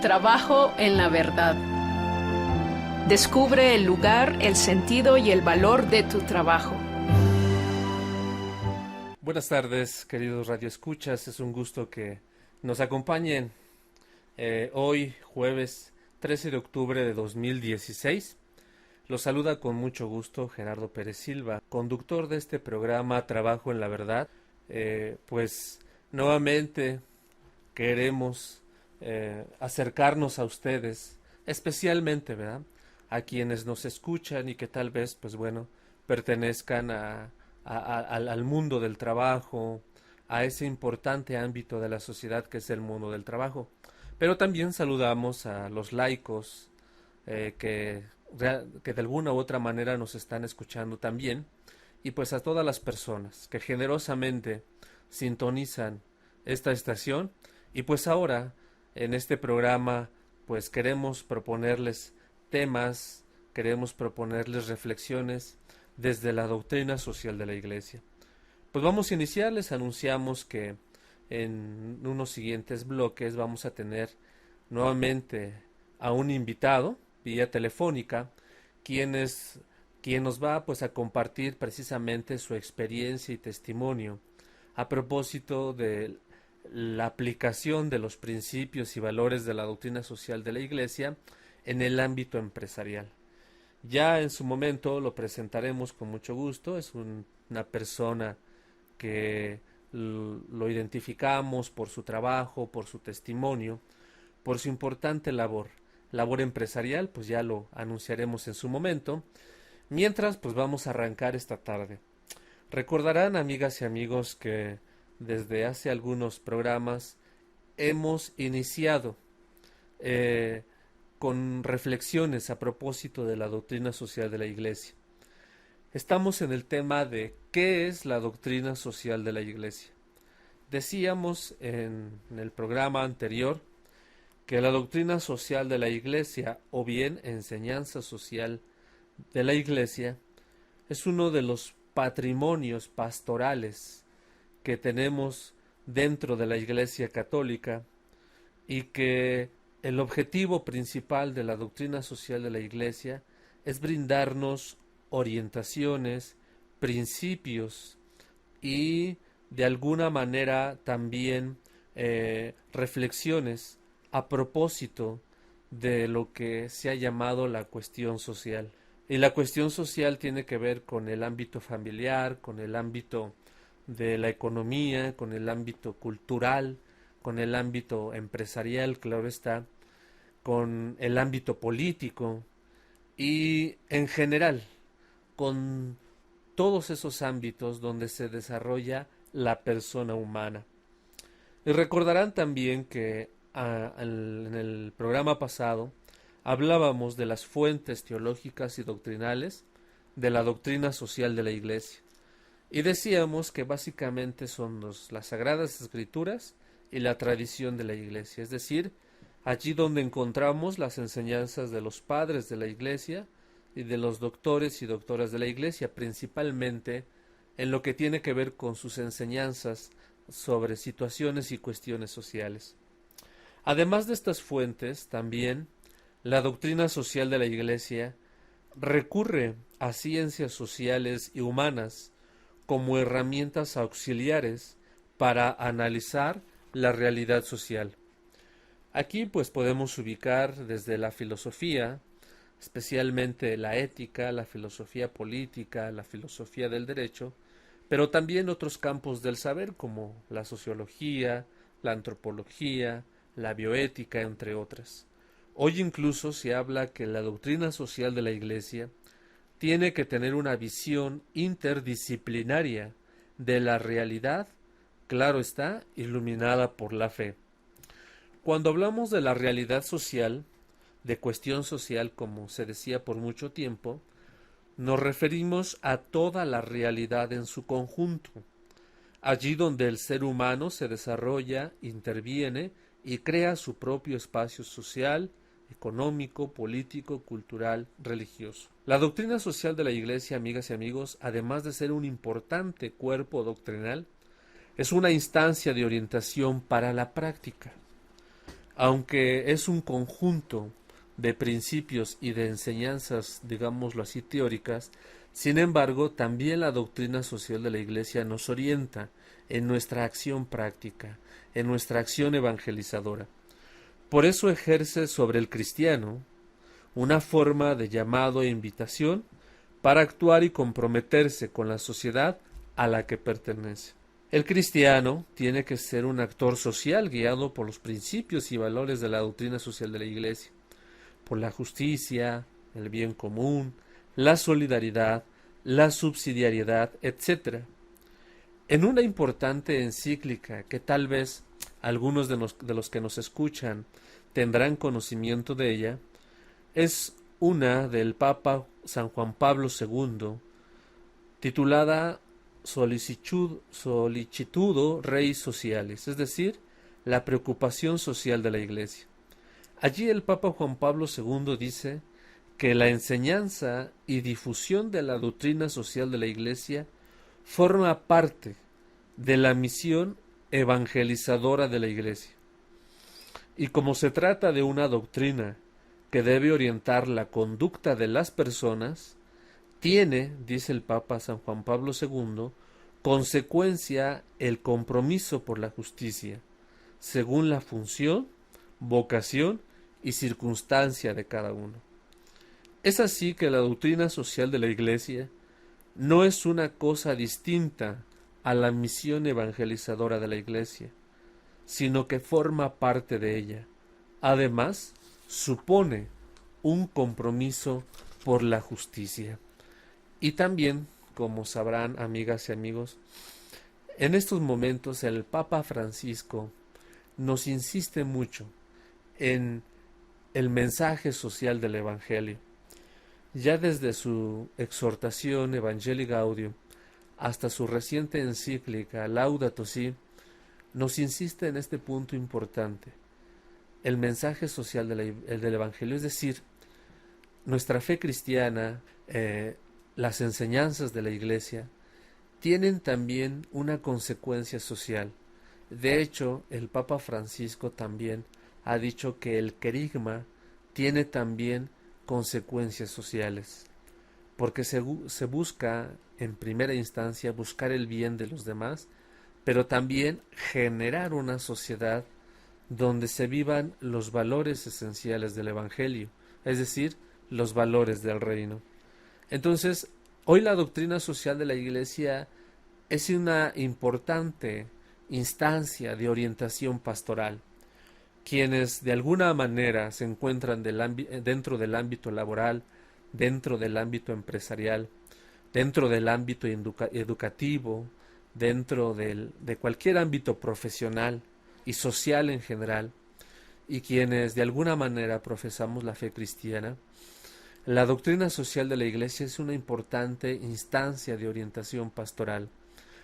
Trabajo en la verdad. Descubre el lugar, el sentido y el valor de tu trabajo. Buenas tardes, queridos radioescuchas. Es un gusto que nos acompañen hoy, jueves 13 de octubre de 2016. Los saluda con mucho gusto Gerardo Pérez Silva, conductor de este programa Trabajo en la Verdad. Pues nuevamente queremos acercarnos a ustedes, especialmente, ¿verdad?, a quienes nos escuchan y que tal vez, pues bueno, pertenezcan al mundo del trabajo, a ese importante ámbito de la sociedad que es el mundo del trabajo. Pero también saludamos a los laicos que de alguna u otra manera nos están escuchando también, y pues a todas las personas que generosamente sintonizan esta estación. Y pues ahora en este programa pues queremos proponerles temas, queremos proponerles reflexiones desde la doctrina social de la Iglesia. Pues vamos a iniciar. Les anunciamos que en unos siguientes bloques vamos a tener nuevamente a un invitado vía telefónica, quien nos va pues a compartir precisamente su experiencia y testimonio a propósito de la aplicación de los principios y valores de la doctrina social de la Iglesia en el ámbito empresarial. Ya en su momento lo presentaremos con mucho gusto. Es una persona que lo identificamos por su trabajo, por su testimonio, por su importante labor empresarial, pues ya lo anunciaremos en su momento. Mientras, pues vamos a arrancar esta tarde. Recordarán, amigas y amigos, que desde hace algunos programas hemos iniciado con reflexiones a propósito de la doctrina social de la Iglesia. Estamos en el tema de ¿qué es la doctrina social de la Iglesia? Decíamos en el programa anterior que la doctrina social de la Iglesia, o bien enseñanza social de la Iglesia, es uno de los patrimonios pastorales que tenemos dentro de la Iglesia Católica, y que el objetivo principal de la doctrina social de la Iglesia es brindarnos orientaciones, principios y de alguna manera también reflexiones a propósito de lo que se ha llamado la cuestión social. Y la cuestión social tiene que ver con el ámbito familiar, con el ámbito de la economía, con el ámbito cultural, con el ámbito empresarial, claro está, con el ámbito político y en general con todos esos ámbitos donde se desarrolla la persona humana. Y recordarán también que en el programa pasado hablábamos de las fuentes teológicas y doctrinales de la doctrina social de la Iglesia. Y decíamos que básicamente son las Sagradas Escrituras y la tradición de la Iglesia, es decir, allí donde encontramos las enseñanzas de los padres de la Iglesia y de los doctores y doctoras de la Iglesia, principalmente en lo que tiene que ver con sus enseñanzas sobre situaciones y cuestiones sociales. Además de estas fuentes, también la doctrina social de la Iglesia recurre a ciencias sociales y humanas como herramientas auxiliares para analizar la realidad social. Aquí pues podemos ubicar desde la filosofía, especialmente la ética, la filosofía política, la filosofía del derecho, pero también otros campos del saber como la sociología, la antropología, la bioética, entre otras. Hoy incluso se habla que la doctrina social de la Iglesia tiene que tener una visión interdisciplinaria de la realidad, claro está, iluminada por la fe. Cuando hablamos de la realidad social, de cuestión social, como se decía por mucho tiempo, nos referimos a toda la realidad en su conjunto, allí donde el ser humano se desarrolla, interviene y crea su propio espacio social, económico, político, cultural, religioso. La doctrina social de la Iglesia, amigas y amigos, además de ser un importante cuerpo doctrinal, es una instancia de orientación para la práctica. Aunque es un conjunto de principios y de enseñanzas, digámoslo así, teóricas, sin embargo, también la doctrina social de la Iglesia nos orienta en nuestra acción práctica, en nuestra acción evangelizadora. Por eso ejerce sobre el cristiano una forma de llamado e invitación para actuar y comprometerse con la sociedad a la que pertenece. El cristiano tiene que ser un actor social guiado por los principios y valores de la doctrina social de la Iglesia, por la justicia, el bien común, la solidaridad, la subsidiariedad, etc. En una importante encíclica que tal vez algunos de los que nos escuchan tendrán conocimiento de ella, es una del Papa San Juan Pablo II, titulada Solicitudo Rei Socialis, es decir, la preocupación social de la Iglesia. Allí el Papa Juan Pablo II dice que la enseñanza y difusión de la doctrina social de la Iglesia forma parte de la misión evangelizadora de la Iglesia. Y como se trata de una doctrina que debe orientar la conducta de las personas, tiene, dice el Papa San Juan Pablo II, consecuencia el compromiso por la justicia, según la función, vocación y circunstancia de cada uno. Es así que la doctrina social de la Iglesia no es una cosa distinta a la misión evangelizadora de la Iglesia, sino que forma parte de ella. Además, supone un compromiso por la justicia. Y también, como sabrán, amigas y amigos, en estos momentos el Papa Francisco nos insiste mucho en el mensaje social del Evangelio. Ya desde su exhortación Evangelii Gaudium hasta su reciente encíclica Laudato Si, nos insiste en este punto importante. El mensaje social del Evangelio, es decir, nuestra fe cristiana, las enseñanzas de la Iglesia, tienen también una consecuencia social. De hecho, el Papa Francisco también ha dicho que el querigma tiene también consecuencias sociales, porque se busca, en primera instancia, buscar el bien de los demás, pero también generar una sociedad donde se vivan los valores esenciales del Evangelio, es decir, los valores del reino. Entonces, hoy la doctrina social de la Iglesia es una importante instancia de orientación pastoral. Quienes de alguna manera se encuentran dentro del ámbito laboral, dentro del ámbito empresarial, dentro del ámbito educativo, dentro de cualquier ámbito profesional y social en general, y quienes de alguna manera profesamos la fe cristiana, la doctrina social de la Iglesia es una importante instancia de orientación pastoral.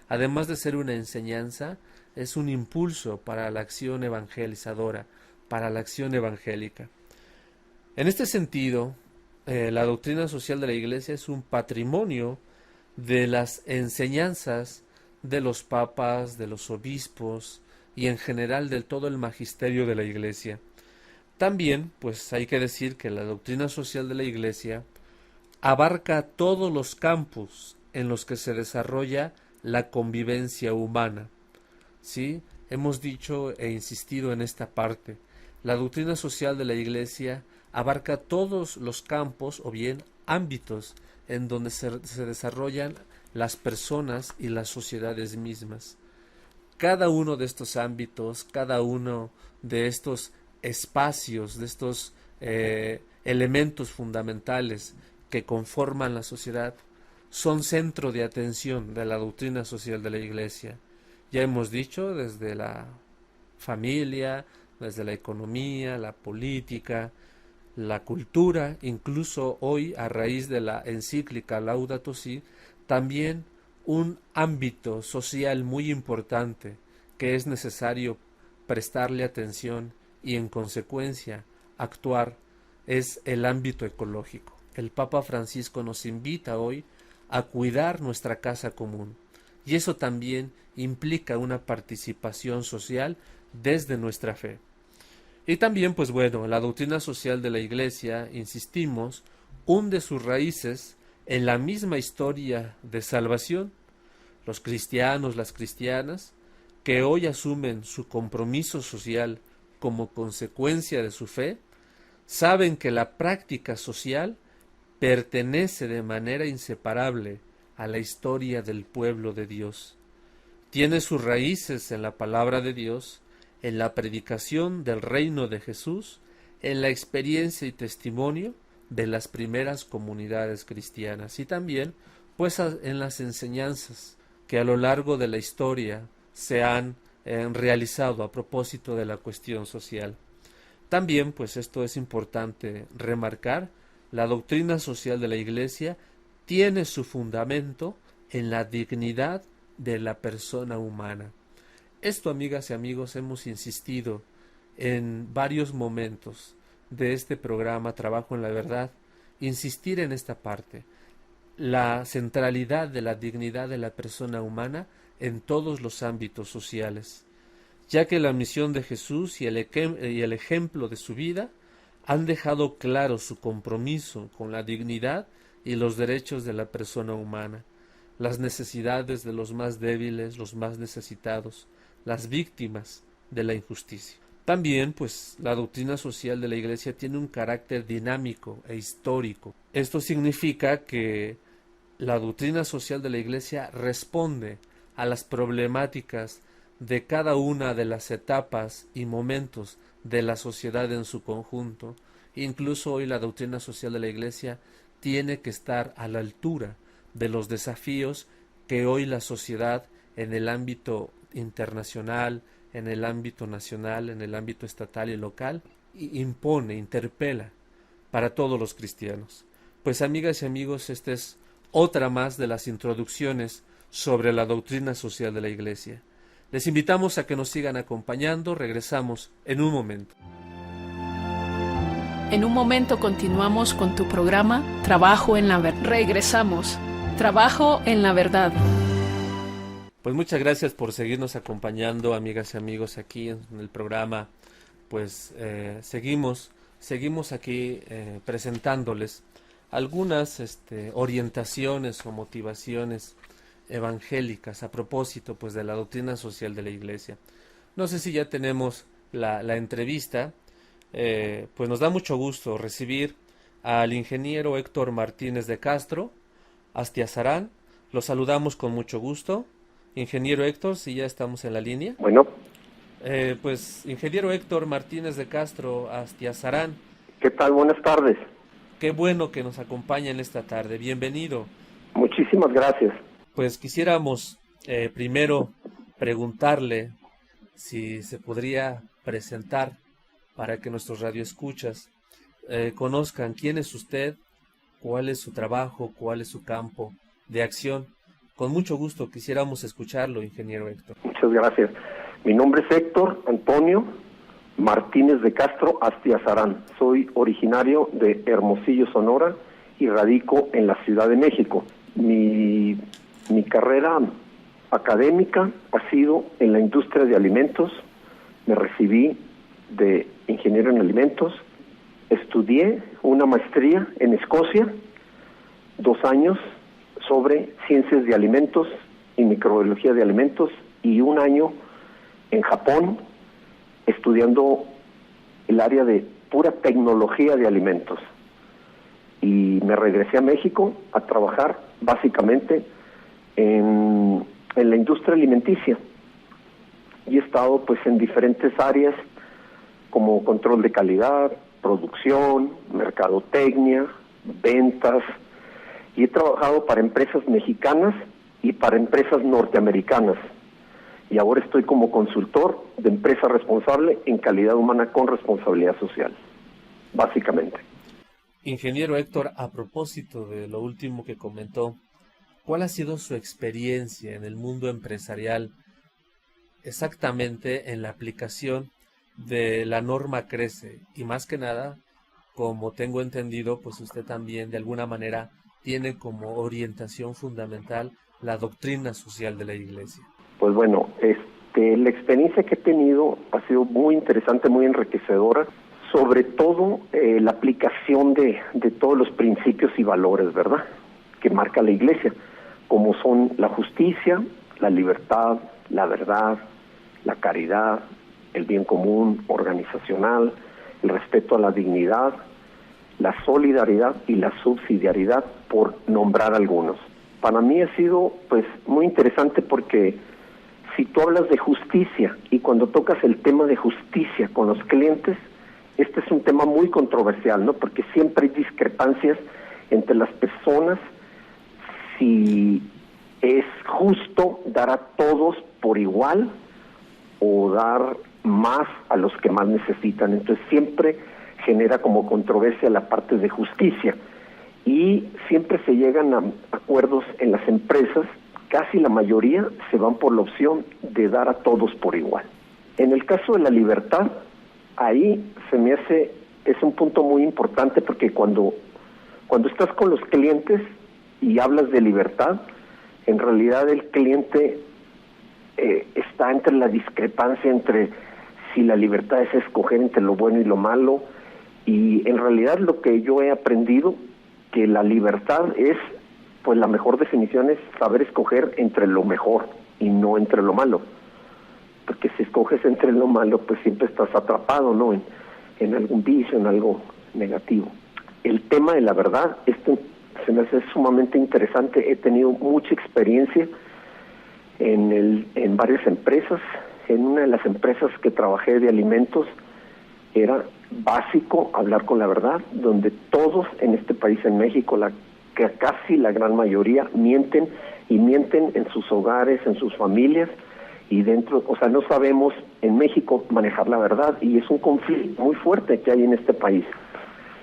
Además de ser una enseñanza, es un impulso para la acción evangelizadora, para la acción evangélica. En este sentido, la doctrina social de la Iglesia es un patrimonio de las enseñanzas de los papas, de los obispos y en general de todo el magisterio de la Iglesia. También, pues hay que decir que la doctrina social de la Iglesia abarca todos los campos en los que se desarrolla la convivencia humana. ¿Sí? Hemos dicho e insistido en esta parte. La doctrina social de la Iglesia abarca todos los campos o bien ámbitos en donde se desarrollan las personas y las sociedades mismas. Cada uno de estos ámbitos, cada uno de estos espacios, de estos elementos fundamentales que conforman la sociedad, son centro de atención de la doctrina social de la Iglesia. Ya hemos dicho, desde la familia, desde la economía, la política, la cultura, incluso hoy a raíz de la encíclica Laudato Si, también un ámbito social muy importante que es necesario prestarle atención y en consecuencia actuar es el ámbito ecológico. El Papa Francisco nos invita hoy a cuidar nuestra casa común y eso también implica una participación social desde nuestra fe. Y también, pues bueno, la doctrina social de la Iglesia, insistimos, hunde sus raíces en la misma historia de salvación. Los cristianos, las cristianas, que hoy asumen su compromiso social como consecuencia de su fe, saben que la práctica social pertenece de manera inseparable a la historia del pueblo de Dios. Tiene sus raíces en la palabra de Dios, en la predicación del reino de Jesús, en la experiencia y testimonio de las primeras comunidades cristianas y también pues en las enseñanzas que a lo largo de la historia se han realizado a propósito de la cuestión social. También, pues esto es importante remarcar, la doctrina social de la Iglesia tiene su fundamento en la dignidad de la persona humana. Esto, amigas y amigos, hemos insistido en varios momentos de este programa Trabajo en la Verdad, insistir en esta parte, la centralidad de la dignidad de la persona humana en todos los ámbitos sociales, ya que la misión de Jesús y el ejemplo de su vida han dejado claro su compromiso con la dignidad y los derechos de la persona humana, las necesidades de los más débiles, los más necesitados, las víctimas de la injusticia. También, pues, la doctrina social de la Iglesia tiene un carácter dinámico e histórico. Esto significa que la doctrina social de la Iglesia responde a las problemáticas de cada una de las etapas y momentos de la sociedad en su conjunto. Incluso hoy la doctrina social de la Iglesia tiene que estar a la altura de los desafíos que hoy la sociedad en el ámbito internacional, en el ámbito nacional, en el ámbito estatal y local, impone, interpela para todos los cristianos. Pues amigas y amigos, esta es otra más de las introducciones sobre la doctrina social de la Iglesia. Les invitamos a que nos sigan acompañando, regresamos en un momento. En un momento continuamos con tu programa Trabajo en la Verdad. Regresamos. Trabajo en la Verdad. Pues muchas gracias por seguirnos acompañando, amigas y amigos, aquí en el programa. Pues seguimos aquí presentándoles algunas orientaciones o motivaciones evangélicas a propósito pues de la doctrina social de la Iglesia. No sé si ya tenemos la entrevista, pues nos da mucho gusto recibir al ingeniero Héctor Martínez de Castro, Astiazarán. Lo saludamos con mucho gusto. Ingeniero Héctor, si ya estamos en la línea. Bueno. Pues ingeniero Héctor Martínez de Castro, Astiazarán. ¿Qué tal? Buenas tardes. Qué bueno que nos acompaña en esta tarde. Bienvenido. Muchísimas gracias. Pues quisiéramos primero preguntarle si se podría presentar para que nuestros radioescuchas conozcan quién es usted, cuál es su trabajo, cuál es su campo de acción. Con mucho gusto quisiéramos escucharlo, ingeniero Héctor. Muchas gracias. Mi nombre es Héctor Antonio Martínez de Castro Astiazarán. Soy originario de Hermosillo, Sonora, y radico en la Ciudad de México. Mi carrera académica ha sido en la industria de alimentos. Me recibí de ingeniero en alimentos. Estudié una maestría en Escocia, 2 años, sobre ciencias de alimentos y microbiología de alimentos, y 1 año en Japón estudiando el área de pura tecnología de alimentos. Y me regresé a México a trabajar básicamente en la industria alimenticia, y he estado pues en diferentes áreas como control de calidad, producción, mercadotecnia, ventas, y he trabajado para empresas mexicanas y para empresas norteamericanas. Y ahora estoy como consultor de empresa responsable en calidad humana con responsabilidad social, básicamente. Ingeniero Héctor, a propósito de lo último que comentó, ¿cuál ha sido su experiencia en el mundo empresarial exactamente en la aplicación de la norma CRECE? Y más que nada, como tengo entendido, pues usted también de alguna manera tiene como orientación fundamental la doctrina social de la Iglesia. Pues bueno, La experiencia que he tenido ha sido muy interesante, muy enriquecedora, sobre todo la aplicación de todos los principios y valores, ¿verdad?, que marca la Iglesia, como son la justicia, la libertad, la verdad, la caridad, el bien común organizacional, el respeto a la dignidad, la solidaridad y la subsidiariedad, por nombrar algunos. Para mí ha sido pues muy interesante porque si tú hablas de justicia y cuando tocas el tema de justicia con los clientes, este es un tema muy controversial, ¿no? Porque siempre hay discrepancias entre las personas si es justo dar a todos por igual o dar más a los que más necesitan. Entonces siempre genera como controversia la parte de justicia y siempre se llegan a acuerdos en las empresas. Casi la mayoría se van por la opción de dar a todos por igual. En el caso de la libertad, ahí se me hace, es un punto muy importante porque cuando estás con los clientes y hablas de libertad, en realidad el cliente está entre la discrepancia entre si la libertad es escoger entre lo bueno y lo malo, y en realidad lo que yo he aprendido, que la libertad es, pues la mejor definición es saber escoger entre lo mejor y no entre lo malo, porque si escoges entre lo malo, pues siempre estás atrapado, ¿no?, en algún vicio, en algo negativo. El tema de la verdad, se me hace sumamente interesante. He tenido mucha experiencia en varias empresas. En una de las empresas que trabajé de alimentos era básico hablar con la verdad, donde todos en este país, en México, que casi la gran mayoría mienten, y mienten en sus hogares, en sus familias y dentro, o sea, no sabemos en México manejar la verdad y es un conflicto muy fuerte que hay en este país.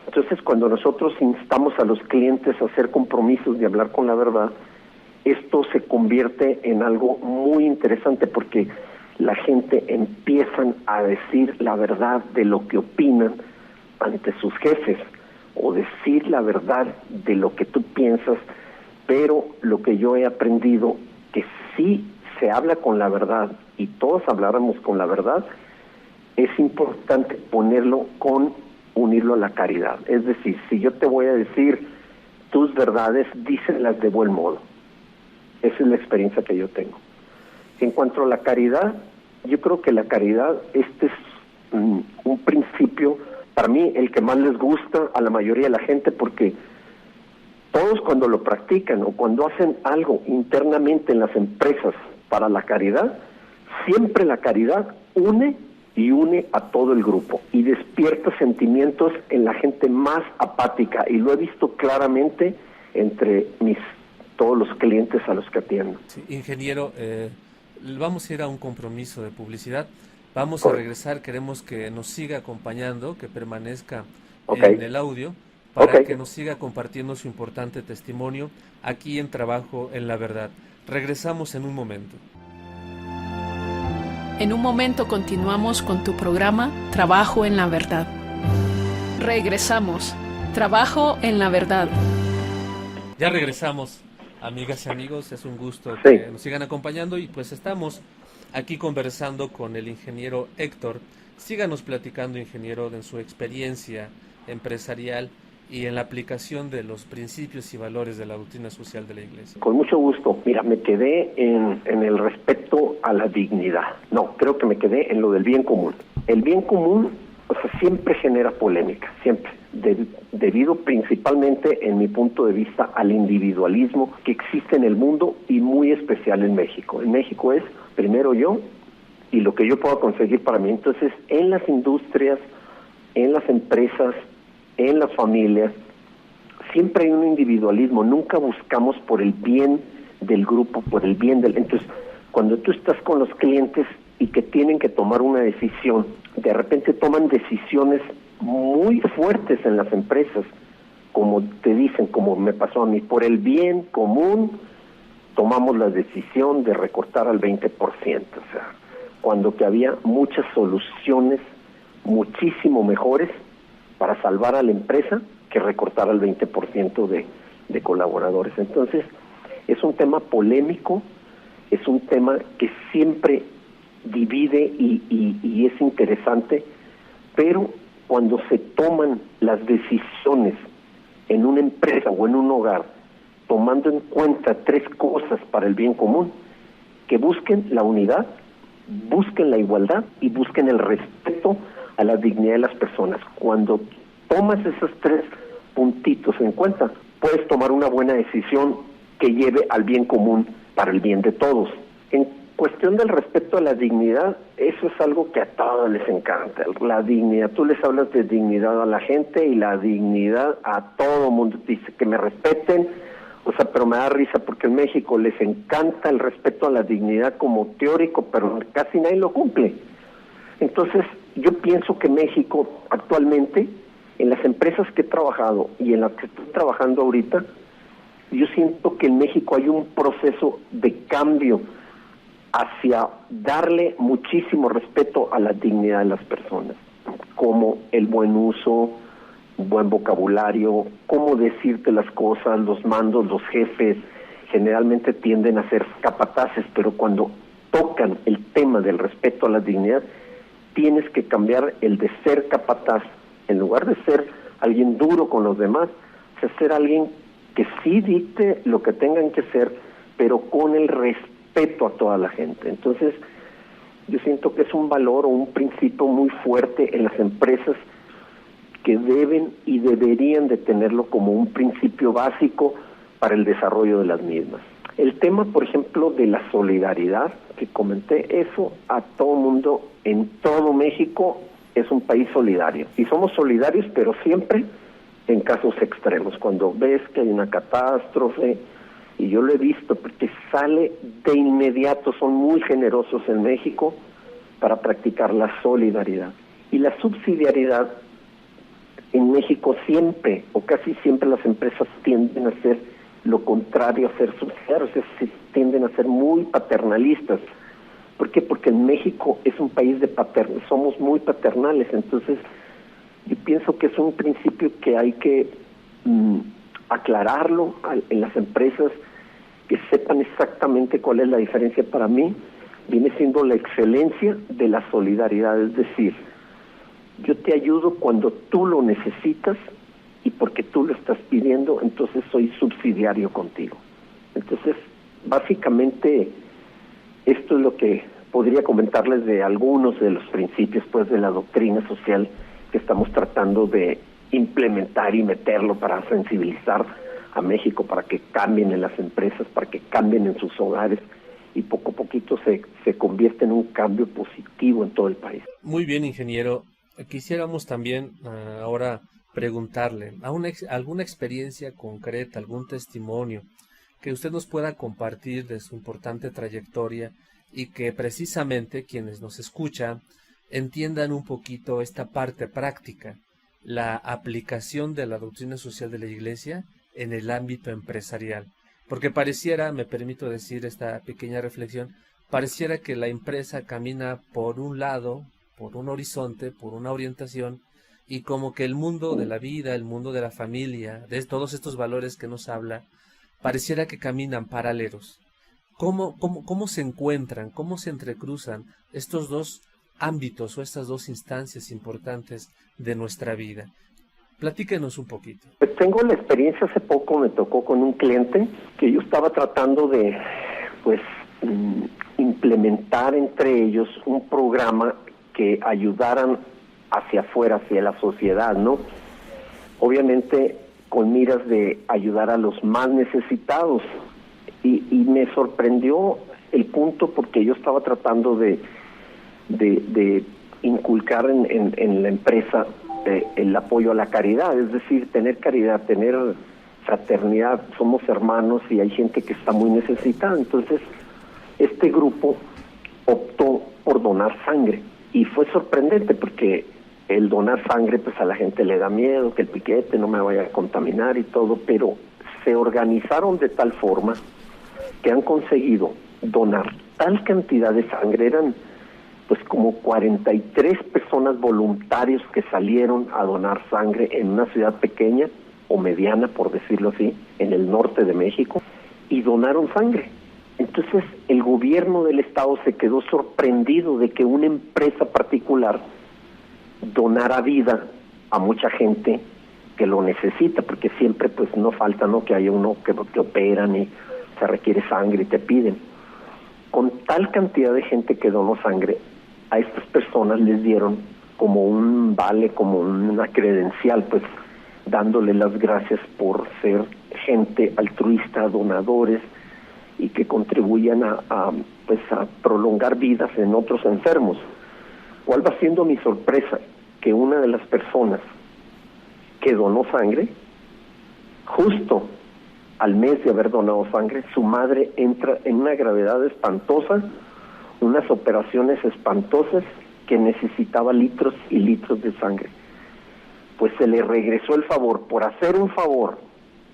Entonces, cuando nosotros instamos a los clientes a hacer compromisos de hablar con la verdad, esto se convierte en algo muy interesante porque la gente empiezan a decir la verdad de lo que opinan ante sus jefes, o decir la verdad de lo que tú piensas, pero lo que yo he aprendido, que si se habla con la verdad y todos habláramos con la verdad, es importante unirlo a la caridad. Es decir, si yo te voy a decir tus verdades, díselas de buen modo. Esa es la experiencia que yo tengo. En cuanto a la caridad, yo creo que la caridad, este es un principio, para mí, el que más les gusta a la mayoría de la gente, porque todos cuando lo practican o cuando hacen algo internamente en las empresas para la caridad, siempre la caridad une a todo el grupo y despierta sentimientos en la gente más apática, y lo he visto claramente entre todos los clientes a los que atiendo. Sí, ingeniero, vamos a ir a un compromiso de publicidad. Vamos a regresar, queremos que nos siga acompañando, que permanezca en el audio, para que nos siga compartiendo su importante testimonio aquí en Trabajo en la Verdad. Regresamos en un momento. En un momento continuamos con tu programa Trabajo en la Verdad. Regresamos. Trabajo en la Verdad. Ya regresamos, amigas y amigos, es un gusto que nos sigan acompañando y pues estamos aquí conversando con el ingeniero Héctor. Síganos platicando, ingeniero, de su experiencia empresarial y en la aplicación de los principios y valores de la doctrina social de la Iglesia. Con mucho gusto. Mira, me quedé en el respeto a la dignidad. No, creo que me quedé en lo del bien común. El bien común, o sea, siempre genera polémica, siempre, debido principalmente, en mi punto de vista, al individualismo que existe en el mundo y muy especial en México. En México es primero yo y lo que yo puedo conseguir para mí. Entonces, en las industrias, en las empresas, en las familias, siempre hay un individualismo. Nunca buscamos por el bien del grupo, por el bien del... Entonces, cuando tú estás con los clientes y que tienen que tomar una decisión, de repente toman decisiones muy fuertes en las empresas, como te dicen, como me pasó a mí, por el bien común, tomamos la decisión de recortar al 20%, o sea, cuando que había muchas soluciones muchísimo mejores para salvar a la empresa que recortar al 20% de colaboradores. Entonces, es un tema polémico, es un tema que siempre divide y es interesante, pero cuando se toman las decisiones en una empresa o en un hogar, tomando en cuenta 3 cosas para el bien común, que busquen la unidad, busquen la igualdad y busquen el respeto a la dignidad de las personas. Cuando tomas esos 3 puntitos en cuenta, puedes tomar una buena decisión que lleve al bien común para el bien de todos. En cuestión del respeto a la dignidad, eso es algo que a todos les encanta. La dignidad, tú les hablas de dignidad a la gente y la dignidad a todo mundo. Dice que me respeten, o sea, pero me da risa porque en México les encanta el respeto a la dignidad como teórico, pero casi nadie lo cumple. Entonces, yo pienso que México actualmente, en las empresas que he trabajado y en las que estoy trabajando ahorita, yo siento que en México hay un proceso de cambio hacia darle muchísimo respeto a la dignidad de las personas, como el buen uso, buen vocabulario, cómo decirte las cosas. Los mandos, los jefes, generalmente tienden a ser capataces, pero cuando tocan el tema del respeto a la dignidad, tienes que cambiar el de ser capataz, en lugar de ser alguien duro con los demás, ser alguien que sí dicte lo que tengan que ser, pero con el respeto a toda la gente. Entonces, yo siento que es un valor o un principio muy fuerte en las empresas que deben y deberían de tenerlo como un principio básico para el desarrollo de las mismas. El tema, por ejemplo, de la solidaridad que comenté, eso a todo mundo, en todo México, es un país solidario. Y somos solidarios, pero siempre en casos extremos. Cuando ves que hay una catástrofe, y yo lo he visto porque sale de inmediato, son muy generosos en México para practicar la solidaridad. Y la subsidiariedad, en México siempre, o casi siempre, las empresas tienden a hacer lo contrario a ser subsidiarios, es decir, tienden a ser muy paternalistas. ¿Por qué? Porque en México es un país de somos muy paternales. Entonces, yo pienso que es un principio que hay que aclararlo en las empresas, que sepan exactamente cuál es la diferencia. Para mí viene siendo la excelencia de la solidaridad, es decir, yo te ayudo cuando tú lo necesitas y porque tú lo estás pidiendo, entonces soy subsidiario contigo. Entonces, básicamente, esto es lo que podría comentarles de algunos de los principios, pues, de la doctrina social que estamos tratando de implementar y meterlo para sensibilizar a México, para que cambien en las empresas, para que cambien en sus hogares y poco a poquito se convierte en un cambio positivo en todo el país. Muy bien, ingeniero. Quisiéramos también ahora preguntarle alguna experiencia concreta, algún testimonio que usted nos pueda compartir de su importante trayectoria y que precisamente quienes nos escuchan entiendan un poquito esta parte práctica, la aplicación de la doctrina social de la Iglesia en el ámbito empresarial. Porque pareciera, me permito decir esta pequeña reflexión, pareciera que la empresa camina por un lado, por un horizonte, por una orientación, y como que el mundo de la vida, el mundo de la familia, de todos estos valores que nos habla, pareciera que caminan paralelos. ¿Cómo se encuentran, cómo se entrecruzan estos dos ámbitos o estas dos instancias importantes de nuestra vida? Platíquenos un poquito. Pues tengo la experiencia, hace poco me tocó con un cliente que yo estaba tratando de, implementar entre ellos un programa que ayudaran hacia afuera, hacia la sociedad, ¿no? Obviamente con miras de ayudar a los más necesitados. Y me sorprendió el punto porque yo estaba tratando de inculcar en la empresa el apoyo a la caridad, es decir, tener caridad, tener fraternidad, somos hermanos y hay gente que está muy necesitada. Entonces, este grupo optó por donar sangre y fue sorprendente porque el donar sangre, pues a la gente le da miedo, que el piquete no me vaya a contaminar y todo, pero se organizaron de tal forma que han conseguido donar tal cantidad de sangre, eran pues como 43 personas voluntarios que salieron a donar sangre en una ciudad pequeña o mediana, por decirlo así, en el norte de México, y donaron sangre. Entonces el gobierno del estado se quedó sorprendido de que una empresa particular donara vida a mucha gente que lo necesita, porque siempre pues no falta, ¿no?, que haya uno que operan y se requiere sangre y te piden. Con tal cantidad de gente que donó sangre, a estas personas les dieron como un vale, como una credencial, pues dándole las gracias por ser gente altruista, donadores, y que contribuyan a prolongar vidas en otros enfermos. ¿Cuál va siendo mi sorpresa? Que una de las personas que donó sangre, justo al mes de haber donado sangre, su madre entra en una gravedad espantosa, unas operaciones espantosas, que necesitaba litros y litros de sangre. Pues se le regresó el favor. Por hacer un favor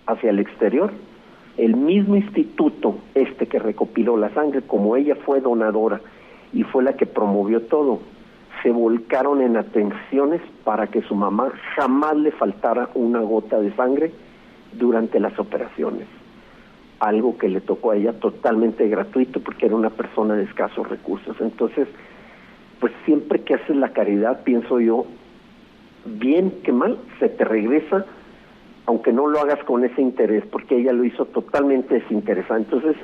hacia el exterior, el mismo instituto que recopiló la sangre, como ella fue donadora y fue la que promovió todo, se volcaron en atenciones para que su mamá jamás le faltara una gota de sangre durante las operaciones. Algo que le tocó a ella totalmente gratuito, porque era una persona de escasos recursos. Entonces, pues siempre que haces la caridad, pienso yo, bien que mal, se te regresa, aunque no lo hagas con ese interés, porque ella lo hizo totalmente desinteresada. Entonces,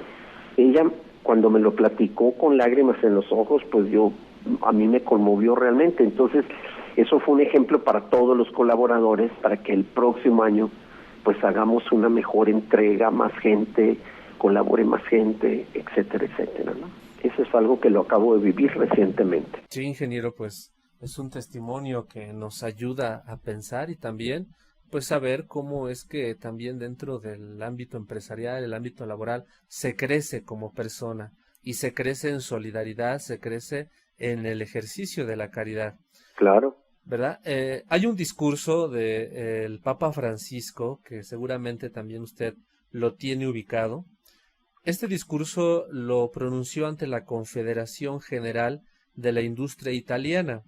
ella, cuando me lo platicó con lágrimas en los ojos, pues a mí me conmovió realmente. Entonces, eso fue un ejemplo para todos los colaboradores, para que el próximo año pues hagamos una mejor entrega, más gente, colabore más gente, etcétera, etcétera, ¿no? Eso es algo que lo acabo de vivir recientemente. Sí, ingeniero, pues es un testimonio que nos ayuda a pensar y también pues saber cómo es que también dentro del ámbito empresarial, el ámbito laboral, se crece como persona y se crece en solidaridad, se crece en el ejercicio de la caridad. Claro. ¿Verdad? Hay un discurso del Papa Francisco que seguramente también usted lo tiene ubicado. Este discurso lo pronunció ante la Confederación General de la Industria Italiana,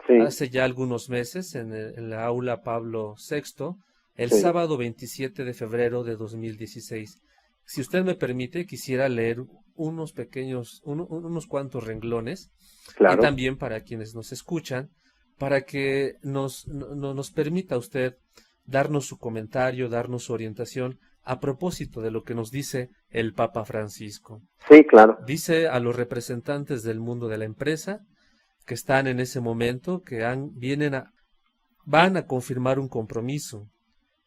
sí, hace ya algunos meses en la aula Pablo VI, el sí, sábado 27 de febrero de 2016. Si usted me permite, quisiera leer unos cuantos renglones, claro, y también para quienes nos escuchan, para que nos permita usted darnos su comentario, darnos su orientación a propósito de lo que nos dice el Papa Francisco. Sí, claro. Dice a los representantes del mundo de la empresa que están en ese momento, que van a confirmar un compromiso,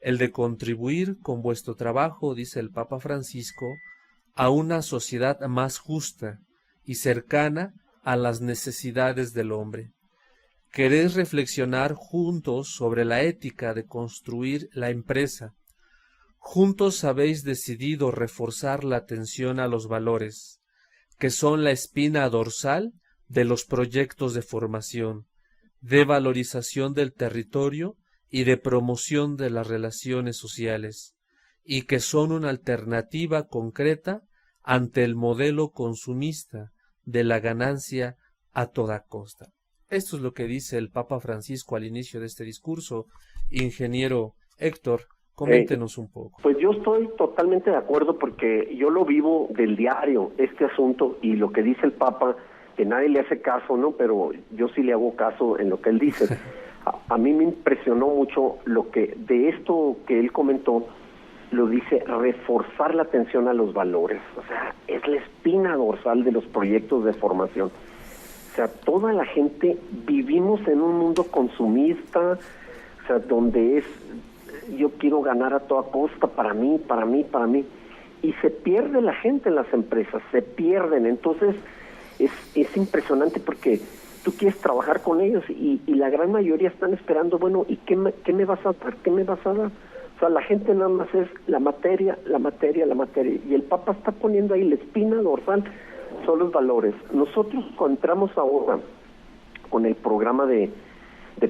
el de contribuir con vuestro trabajo, dice el Papa Francisco, a una sociedad más justa y cercana a las necesidades del hombre. ¿Queréis reflexionar juntos sobre la ética de construir la empresa? Juntos habéis decidido reforzar la atención a los valores, que son la espina dorsal de los proyectos de formación, de valorización del territorio y de promoción de las relaciones sociales, y que son una alternativa concreta ante el modelo consumista de la ganancia a toda costa. Esto es lo que dice el Papa Francisco al inicio de este discurso. Ingeniero Héctor, coméntenos un poco. Pues yo estoy totalmente de acuerdo, porque yo lo vivo del diario, este asunto, y lo que dice el Papa, que nadie le hace caso, ¿no? Pero yo sí le hago caso en lo que él dice. A mí me impresionó mucho lo que, de esto que él comentó, lo dice, reforzar la atención a los valores. O sea, es la espina dorsal de los proyectos de formación. O sea, toda la gente vivimos en un mundo consumista, o sea, donde es, yo quiero ganar a toda costa, para mí, y se pierde la gente en las empresas, se pierden. Entonces es impresionante, porque tú quieres trabajar con ellos y la gran mayoría están esperando, bueno, ¿y qué me vas a dar? ¿Qué me vas a dar? O sea, la gente nada más es la materia, y el Papa está poniendo ahí la espina dorsal, son los valores. Nosotros cuando entramos ahora con el programa de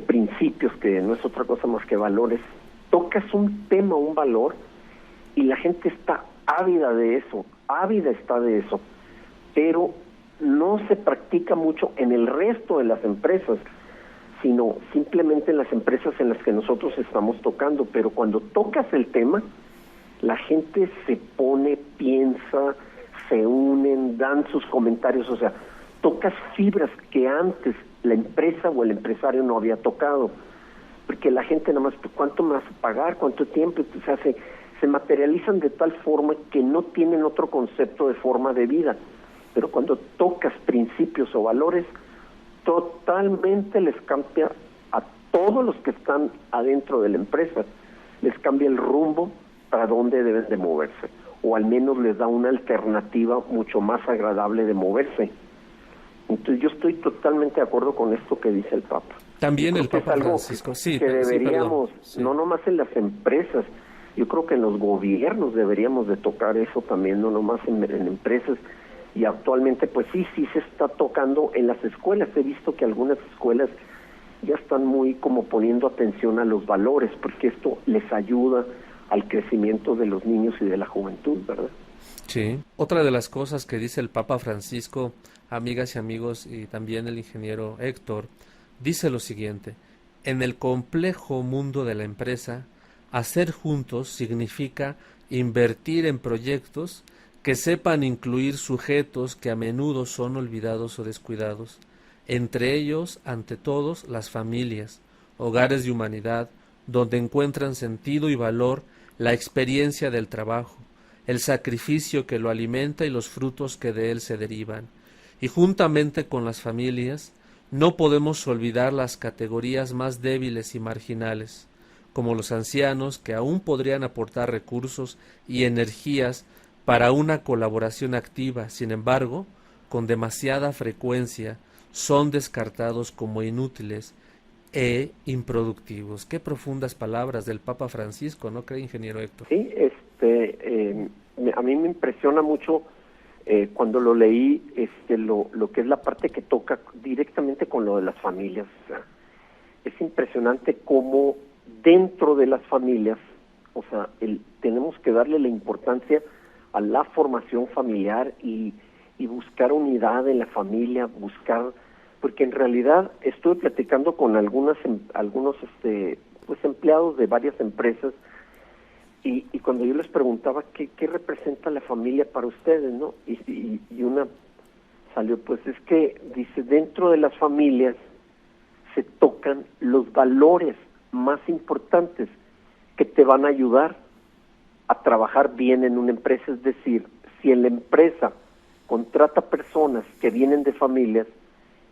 principios, que no es otra cosa más que valores, tocas un tema, un valor, y la gente está ávida está de eso, pero no se practica mucho en el resto de las empresas, sino simplemente en las empresas en las que nosotros estamos tocando. Pero cuando tocas el tema, la gente se pone, piensa, se unen, dan sus comentarios, o sea, tocas fibras que antes la empresa o el empresario no había tocado, porque la gente nada más, ¿cuánto me vas a pagar? ¿Cuánto tiempo? O sea, se materializan de tal forma que no tienen otro concepto de forma de vida, pero cuando tocas principios o valores, totalmente les cambia a todos los que están adentro de la empresa, les cambia el rumbo para dónde deben de moverse, o al menos les da una alternativa mucho más agradable de moverse. Entonces yo estoy totalmente de acuerdo con esto que dice el Papa. También el Creo que Papa es algo Francisco, sí, que deberíamos, sí. no nomás en las empresas, yo creo que en los gobiernos deberíamos de tocar eso también, no nomás en empresas, y actualmente pues sí se está tocando en las escuelas. He visto que algunas escuelas ya están muy como poniendo atención a los valores, porque esto les ayuda al crecimiento de los niños y de la juventud, ¿verdad? Sí. Otra de las cosas que dice el Papa Francisco, amigas y amigos, y también el ingeniero Héctor, dice lo siguiente: en el complejo mundo de la empresa, hacer juntos significa invertir en proyectos que sepan incluir sujetos que a menudo son olvidados o descuidados, entre ellos, ante todos, las familias, hogares de humanidad, donde encuentran sentido y valor la experiencia del trabajo, el sacrificio que lo alimenta y los frutos que de él se derivan. Y juntamente con las familias, no podemos olvidar las categorías más débiles y marginales, como los ancianos que aún podrían aportar recursos y energías para una colaboración activa. Sin embargo, con demasiada frecuencia son descartados como inútiles e improductivos. Qué profundas palabras del Papa Francisco, ¿no cree, ingeniero Héctor? Sí, a mí me impresiona mucho cuando lo leí, lo que es la parte que toca directamente con lo de las familias. O sea, es impresionante cómo dentro de las familias, o sea, tenemos que darle la importancia a la formación familiar y buscar unidad en la familia, porque en realidad estuve platicando con algunos pues empleados de varias empresas, y cuando yo les preguntaba qué representa la familia para ustedes, ¿no? Y una salió, pues es que dice, dentro de las familias se tocan los valores más importantes que te van a ayudar a trabajar bien en una empresa. Es decir, si en la empresa contrata personas que vienen de familias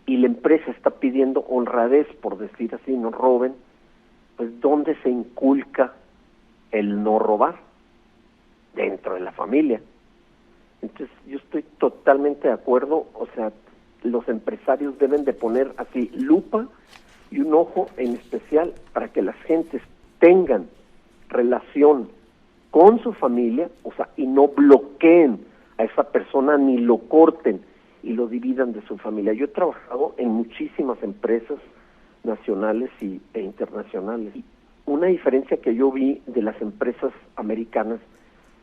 y la empresa está pidiendo honradez, por decir así, no roben, pues ¿dónde se inculca el no robar? Dentro de la familia. Entonces yo estoy totalmente de acuerdo, o sea, los empresarios deben de poner así lupa y un ojo en especial para que las gentes tengan relación con su familia, o sea, y no bloqueen a esa persona ni lo corten y lo dividan de su familia. Yo he trabajado en muchísimas empresas nacionales e internacionales. Una diferencia que yo vi de las empresas americanas,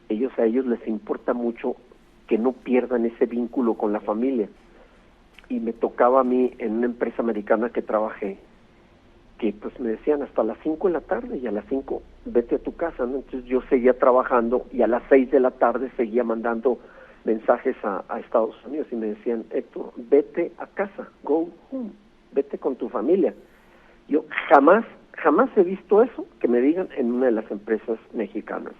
a ellos les importa mucho que no pierdan ese vínculo con la familia. Y me tocaba a mí en una empresa americana que trabajé, que pues me decían hasta las 5 de la tarde, y a las 5 vete a tu casa, ¿no? Entonces yo seguía trabajando y a las 6 de la tarde seguía mandando mensajes a Estados Unidos y me decían, Héctor, vete a casa, go home, vete con tu familia. Yo jamás he visto eso que me digan en una de las empresas mexicanas,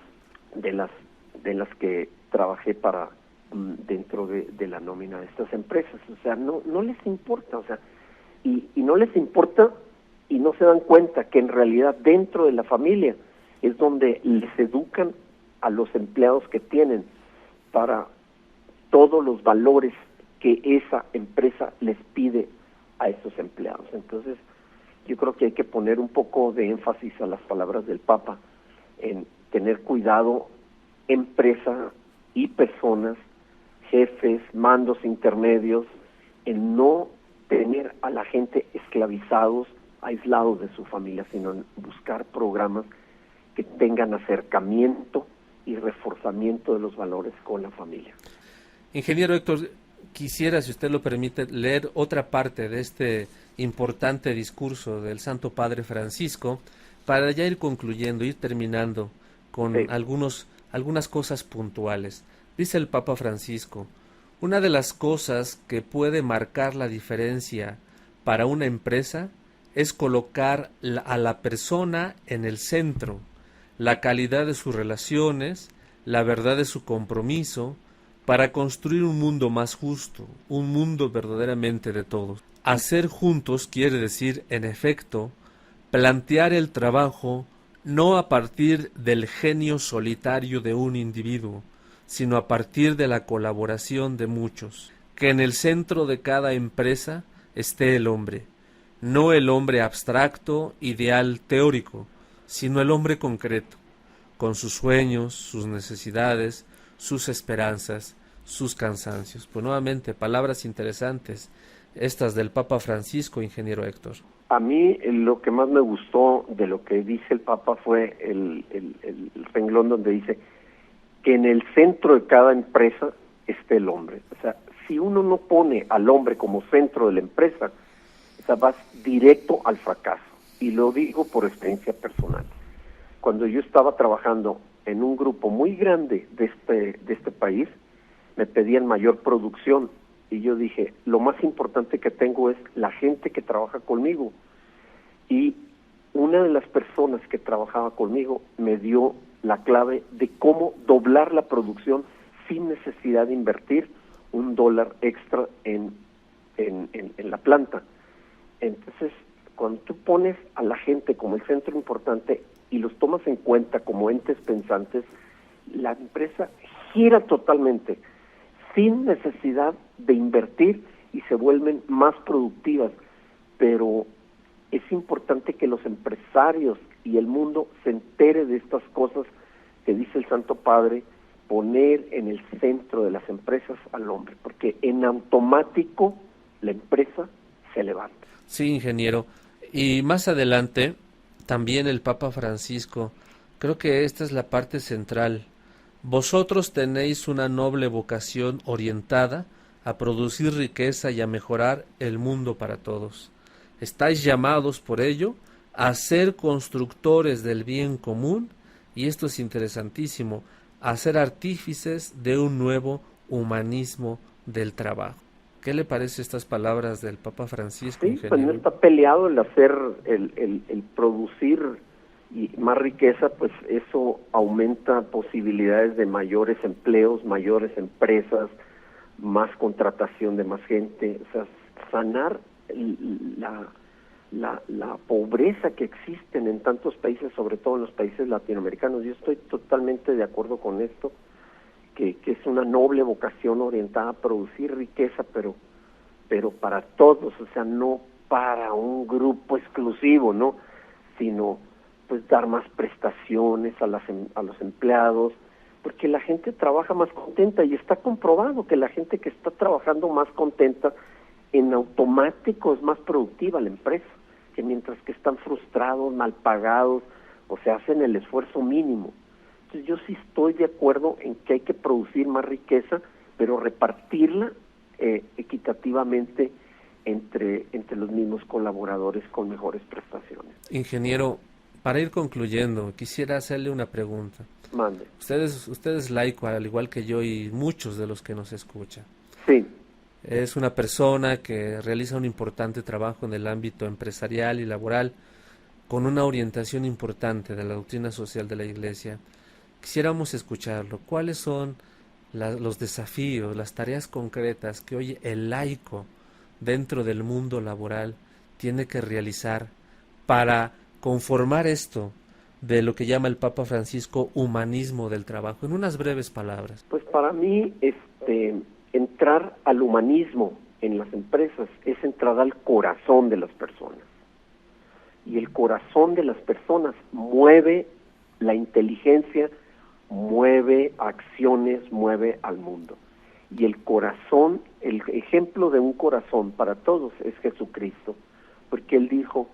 de las que trabajé para dentro de la nómina de estas empresas. O sea, no les importa, o sea, y no les importa y no se dan cuenta que en realidad dentro de la familia es donde les educan a los empleados que tienen para todos los valores que esa empresa les pide a esos empleados. Entonces, yo creo que hay que poner un poco de énfasis a las palabras del Papa en tener cuidado, empresa y personas, jefes, mandos intermedios, en no tener a la gente esclavizados, aislados de su familia, sino en buscar programas que tengan acercamiento y reforzamiento de los valores con la familia. Ingeniero Héctor, quisiera, si usted lo permite, leer otra parte de este importante discurso del Santo Padre Francisco para ya ir concluyendo, ir terminando con Sí. algunas cosas puntuales. Dice el Papa Francisco, una de las cosas que puede marcar la diferencia para una empresa es colocar a la persona en el centro, la calidad de sus relaciones, la verdad de su compromiso, para construir un mundo más justo, un mundo verdaderamente de todos. Hacer juntos quiere decir, en efecto, plantear el trabajo no a partir del genio solitario de un individuo, sino a partir de la colaboración de muchos. Que en el centro de cada empresa esté el hombre, no el hombre abstracto, ideal, teórico, sino el hombre concreto, con sus sueños, sus necesidades, sus esperanzas, sus cansancios. Pues nuevamente, palabras interesantes, estas del Papa Francisco, ingeniero Héctor. A mí lo que más me gustó de lo que dice el Papa fue el renglón donde dice que en el centro de cada empresa esté el hombre. O sea, si uno no pone al hombre como centro de la empresa, o sea, vas directo al fracaso. Y lo digo por experiencia personal. Cuando yo estaba trabajando en un grupo muy grande de este país, me pedían mayor producción. Y yo dije, lo más importante que tengo es la gente que trabaja conmigo. Y una de las personas que trabajaba conmigo me dio la clave de cómo doblar la producción sin necesidad de invertir $1 extra en la planta. Entonces, cuando tú pones a la gente como el centro importante y los tomas en cuenta como entes pensantes, la empresa gira totalmente, sin necesidad de invertir, y se vuelven más productivas. Pero es importante que los empresarios y el mundo se entere de estas cosas que dice el Santo Padre, poner en el centro de las empresas al hombre, porque en automático la empresa se levanta. Sí, ingeniero. Y más adelante, también el Papa Francisco, creo que esta es la parte central. Vosotros tenéis una noble vocación orientada a producir riqueza y a mejorar el mundo para todos. Estáis llamados por ello a ser constructores del bien común, y esto es interesantísimo, a ser artífices de un nuevo humanismo del trabajo. ¿Qué le parece estas palabras del Papa Francisco, Sí, ingeniero? pues no está peleado el hacer, el producir y más riqueza, pues eso aumenta posibilidades de mayores empleos, mayores empresas, más contratación de más gente, o sea, sanar la pobreza que existen en tantos países, sobre todo en los países latinoamericanos. Yo estoy totalmente de acuerdo con esto, que es una noble vocación orientada a producir riqueza, pero para todos, o sea, no para un grupo exclusivo, ¿no? Sino pues dar más prestaciones a los empleados, porque la gente trabaja más contenta, y está comprobado que la gente que está trabajando más contenta en automático es más productiva la empresa, que mientras que están frustrados, mal pagados, o sea, hacen el esfuerzo mínimo. Entonces yo sí estoy de acuerdo en que hay que producir más riqueza, pero repartirla equitativamente entre los mismos colaboradores con mejores prestaciones. Ingeniero, para ir concluyendo, quisiera hacerle una pregunta. Mande. Usted es laico, al igual que yo y muchos de los que nos escuchan. Sí. Es una persona que realiza un importante trabajo en el ámbito empresarial y laboral, con una orientación importante de la doctrina social de la Iglesia. Quisiéramos escucharlo. ¿Cuáles son los desafíos, las tareas concretas que hoy el laico dentro del mundo laboral tiene que realizar para conformar esto de lo que llama el Papa Francisco humanismo del trabajo? En unas breves palabras. Pues para mí, entrar al humanismo en las empresas es entrar al corazón de las personas. Y el corazón de las personas mueve la inteligencia, mueve acciones, mueve al mundo. Y el corazón, el ejemplo de un corazón para todos es Jesucristo, porque Él dijo,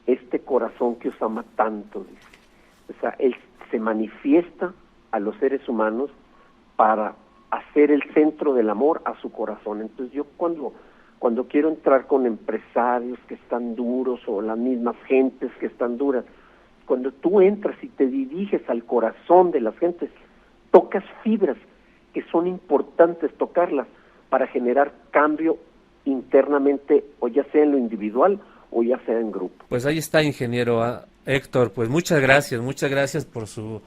este corazón que os ama tanto, dice. O sea, Él se manifiesta a los seres humanos para hacer el centro del amor a su corazón. Entonces yo cuando quiero entrar con empresarios que están duros, o las mismas gentes que están duras, cuando tú entras y te diriges al corazón de las gentes, tocas fibras que son importantes tocarlas para generar cambio internamente, o ya sea en lo individual o ya sea en grupo. Pues ahí está, ingeniero Héctor, pues muchas gracias por su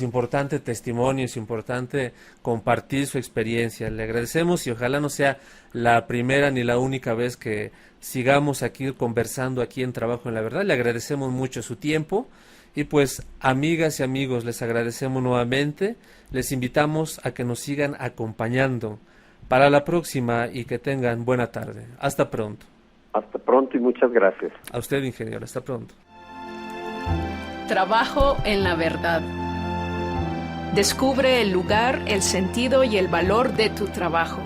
importante testimonio, su importante compartir su experiencia. Le agradecemos y ojalá no sea la primera ni la única vez que sigamos aquí conversando aquí en Trabajo en la Verdad. Le agradecemos mucho su tiempo y pues amigas y amigos, les agradecemos nuevamente. Les invitamos a que nos sigan acompañando para la próxima y que tengan buena tarde. Hasta pronto. Hasta pronto y muchas gracias. A usted, ingeniero. Hasta pronto. Trabajo en la verdad. Descubre el lugar, el sentido y el valor de tu trabajo.